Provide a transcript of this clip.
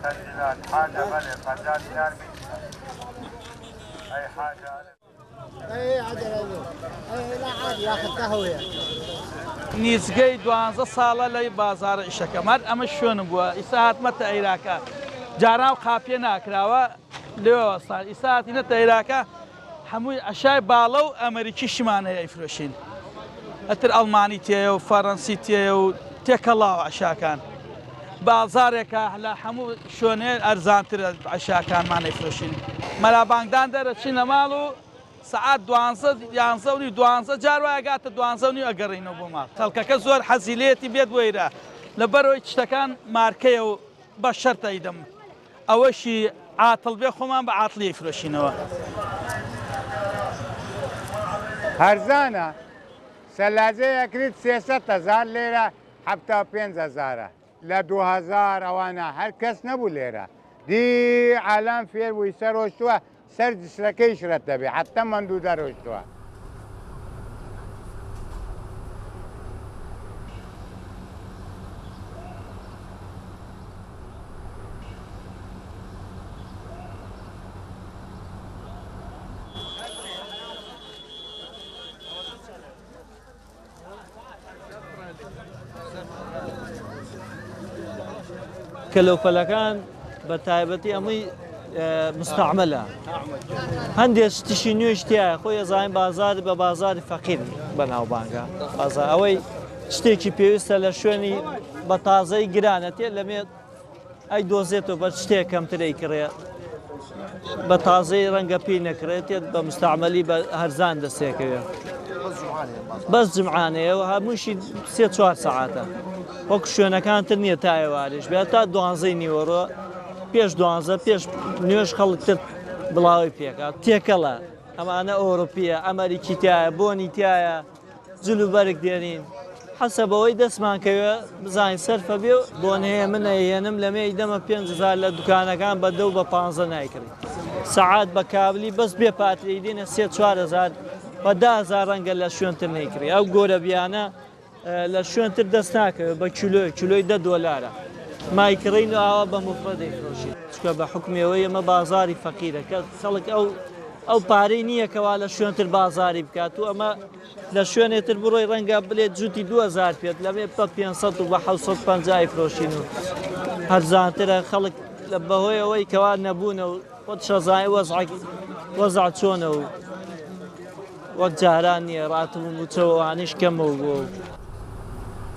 تسجيلات حاجة بلي قدات ديار أي حاجة اي عادي لا عادي ياخذ قهوه نیزگەی 12 ساڵە لەی بازارە ئیشەکەمان ئەمە شوێن بووە ئیسا هاتمەتە عێراکە جاران قاپیە ناکراوە لێوەسان ئیسا هاتینەتە عێراکە هەمووی ئەشای باڵە و ئەمریکیشمان هەیە ئەیفرۆشین ئەتر ئەڵمانی تێیە و فەڕەنسی تێیە و تێکەڵاوە عەشاکان بازارێکە لە هەموو شوێنێ ئەرزانترە عەشاکانمان ئەیفرۆشین مەلابانگدان دەرەچین لە ماڵ و سعات 12 جار وایە گاتە 12 ئەگەڕینەوە بۆ ماڵ خەڵکەکە زۆر حەزیلێتی بێت وەیرە لەبەرەوەی شتەکان مارکەیە و بە شەرتە ئیدەم ئەوەشی عاتڵ بێ خۆمان بە عاتڵی ئەیفرۆشینەوە هەرزانە سەلاجەیەکریت 300,000 لێرە 75,000 لە 2000 ئەوانە هەر کەس نەبوو لێرە دی عالام فێر بووی سەرۆشتووە سەر جسرەکەی شرەت دەبێ حتە مەندوو دەرۆشتووە کەلەوپەلەکان بە تایبەتی ئەمەی مستعملە هەندێک شتیشی نوێش تایە خۆی ئەزانین بازار بە بازاری فەقیر بەناوبانگە بازار ئەوەی شتێکی پێویستە لە شوێنی بە تازەی گرانە تێ لەمێت ئەی دۆزێتەوە بە شتێک کەمترەی کڕێ بە تازەی ڕەنگە پێی نەکرێت بە مستعملی بە هەرزان دەستێکەوێ بەس جمعانەیە و هەمووشی 3-4 سەعاتە وەکو شوێنەکانتر نییە تا ئێوارش بێت تا 12 نیوەڕۆ پێش 12 پێش نوێژ خەڵکتر بڵاوی پێکات تێکەڵە ئەمانە ئەوروپیە ئەمریکی تایە بۆنی تایە جلوبەرگ دێنین حەسەبەوەی دەستمان کەوێ بزانین سەرفە بێ و بۆن هەیە من ئەهێنم لەمێ دەمە 5,000 لە دوکانەکان بە 10 بە 15 نایکردی سەعات بە کابلی بەس بێ پاتری دێنە 3-4,000 بە 10,000 ڕەنگە لە شوێنتر نەیکردی ئەو گۆرە بیانە لە شوێنتر دەست ناکەوێت بە کیلۆی $10 مایکڕین و ئاوا بە مفرە دەیفرۆشین چکە بە حکمەوەی ئەمە بازاری فەقیرە کە خەڵک ئەو پارەی نییە کەوا لە شوێنتر بازاری بکات و ئەمە لە شوێنێتر بڕۆی ڕەنگە بلێت جوتی 2,000 پێت لەوێ بە 500 و بە 750 فرۆشین و هەرزانترە خەڵک لە بەهۆی ئەوەی کەوا نەبوونە و وەت شەزای وەزع چۆنە و وەک جاران نییە ڕاتبوون و چەوەوانیش کەمەوە بوو